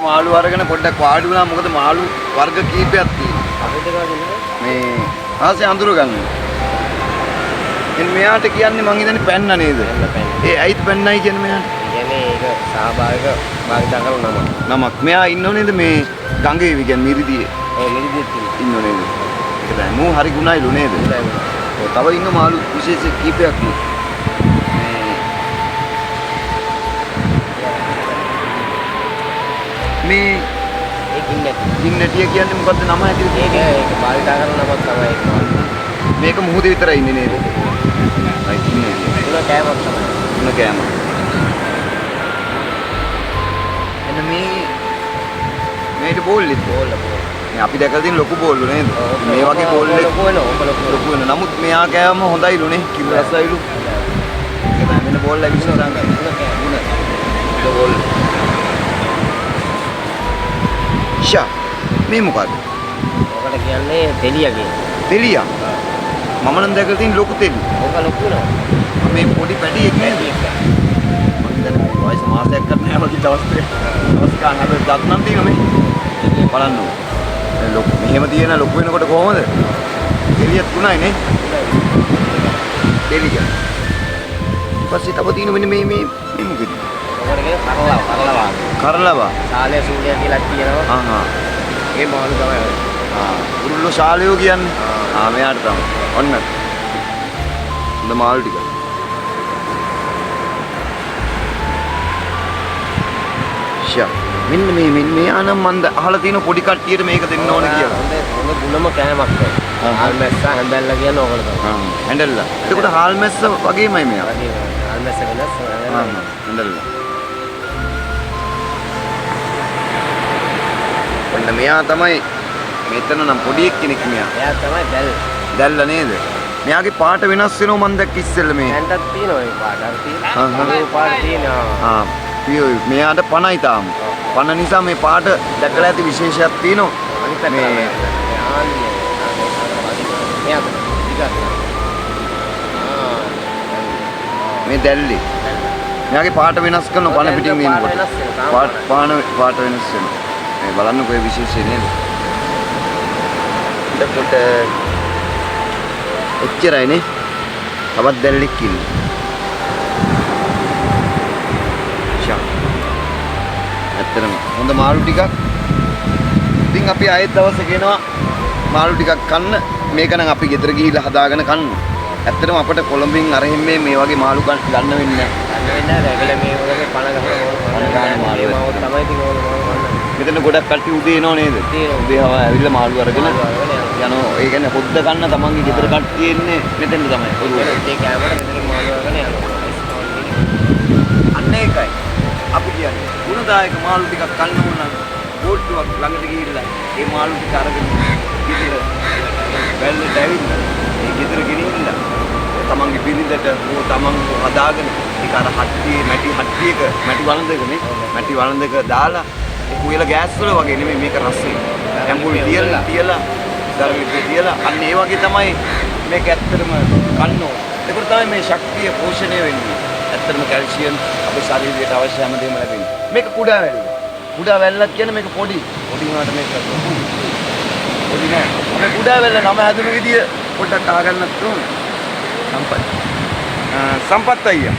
මාළු අරගෙන පොඩ්ඩක් වාඩි වුණා. මොකද මාළු වර්ග කීපයක් තියෙනවා. මේ ආසේ අඳුර ගන්න. ඉතින් මෙයාට කියන්නේ මං හිතන්නේ පැන්න නේද? ඒ ඇයිත් පැන්නයි කියන්නේ මෙයාට? කියන්නේ ඒක සාභාවික භාවිත කරන නමක්. මෙයා ඉන්නව නේද මේ ගඟේ කියන්නේ මිරිදියේ. ඔව් මිරිදියේ ඉන්නව නේද? ඒක තමයි. මූ හරි ගුණයිලු නේද? ඔව් තව ඉන්න මාළු විශේෂ කීපයක් මේ ඒ කින්නටිය කියන්නේ මොකද්ද නම හැටියට? ඒක භාවිත කරන නමක් තමයි ඒක. මේක මුහුදේ විතරයි ඉන්නේ නේද? අයි කින්නටිය. උන කෑමක් තමයි. උන කෑම. එන්න මේට බෝල්ලෙත් බෝල්ල. මේ අපි දැකලා තියෙන ලොකු බෝල්ලු නේද? මේ වගේ බෝල්ලෙ ලොකු වෙන. නමුත් මෙයා කෑවම හොඳයිලු නේ. කිව්ව රසයිලු. ඒක තමයි මෙන්න බෝල්ල විශ්වාස ගන්න. උන බෝල්ල. ෂා මේ මොකද්ද? ඔකට කියන්නේ තෙලිය කියන්නේ. තෙලිය? මම නම් දැකලා තියෙන ලොකු තෙලි. ඔක ලොකු නෝ. මේ පොඩි පැටියෙක් නේද? මම දැන් වයස මාසයක් කරන්නේ නැහැ වගේ දවස් දෙක. දවස් ගන්න හැබැයි දත් නම් තියෙනවා මේ. බලන්න. ලොකු මෙහෙම තියෙන ලොකු වෙනකොට කොහොමද? තෙලියක් තුනයි නේ. තෙලිය. ඊපස්සේ තව තියෙන මෙන්න මේ මොකද? ඔකට කියන්නේ කරලවා. සාලය සූලිය කියලා කියනවා. ඒ මාළු තමයි. උරුල්ලෝ ශාලයෝ කියන්නේ. මෙයාට තමයි. ඔන්න. හොඳ මාළු ටික. ෂා. මෙන්න මේ ආනම් මන්ද අහලා තියෙන පොඩි කට්ටියට මේක දෙන්න ඕන කියලා. හොඳ ගුණම කෑමක් තමයි. හාල් මැස්ස හැඳැල්ලා කියන ඕකට තමයි. හැඳැල්ලා. එතකොට හාල් මැස්ස වගේමයි මෙයා. හාල් මැස්ස වෙනස් හැඳැල්ලා. ඔන්න මෙයා තමයි මෙතන නම් පොඩි එක්කෙනෙක් මෙයා. එයා තමයි දැල්ල නේද? මෙයාගේ පාට වෙනස් වෙනව මම දැක්ක ඉස්සෙල්ල මේ. හැන්ටක් තියෙනවා මේ පාට. අර තියෙනවා. පාට තියෙනවා. පියෝ මෙයාට පණයි තාම. පණ නිසා මේ පාට දැකලා ඇති විශේෂයක් තියෙනවා. මේ මේ දැල්ලේ. මෙයාගේ පාට වෙනස් කරන පණ පිටින් එනකොට. පාට වෙනස් වෙනවා. මේ බලන්නකෝ ඒ විශේෂය නේද? එතකොට එච්චරයි නේ. තවත් දැල්ලෙක් ඉන්නේ. ඇත්තටම හොඳ මාළු ටිකක්. ඉතින් අපි ආයෙත් දවසක එනවා මාළු ටිකක් කන්න. මේක නම් අපි ගෙදර ගිහිල්ලා හදාගෙන කන්න. ඇත්තටම අපිට කොළඹින් අරහින් මේ වගේ මාළු ගන්න වෙන්නේ නැහැ. රැගල මේ වගේ පණ ගන්න මාළු තමයි ඉතින් ඕන. මෙතන ගොඩක් කට්ටිය උදේ එනව නේද? උදේ හව ඇවිල්ලා මාළු අරගෙන යනවා. ඒ කියන්නේ හොද්ද ගන්න තමන්ගේ ගෙදර කට්ටිය එන්නේ මෙතෙන්ද තමයි. ඒ කැමරා මෙතන මාළු අරගෙන යනවා. අන්න ඒකයි. අපි කියන්නේ ගුණදායක මාළු ටිකක් කන්න ඕන නම් බෝට්ටුවක් ළඟට ගිහිල්ලා ඒ මාළු ටික අරගෙන ගෙදර වැල්ලට ඇවිල්ලා ඒ ගෙදර ගෙනිහිල්ලා තමන්ගේ බිරිඳට තමන් හදාගෙන ඒක අර හට්ටියේ මැටි හට්ටියක මැටි වළඳක නේ මැටි වළඳක දාලා ඒ කුයලා ගෑස් වල වගේ නෙමෙයි මේක රස්සේ ඇඹුල් තියලා ධර්මිතේ තියලා අන්න ඒ වගේ තමයි මේක ඇත්තටම කන්න ඕන. ඒකට තමයි මේ ශක්තිය පෝෂණය වෙන්නේ. ඇත්තටම කැල්සියම් අපේ ශරීරයට අවශ්‍ය හැමදේම ලැබෙන්නේ. මේක කුඩා වැල්ල. කුඩා වැල්ලක් කියන්නේ මේක පොඩි වුණාට මේක පොඩි නෑ. මේ කුඩා වැල්ල නම හැදුන විදිය පොඩ්ඩක් අහගන්නත් ඕන. සම්පත් අයියා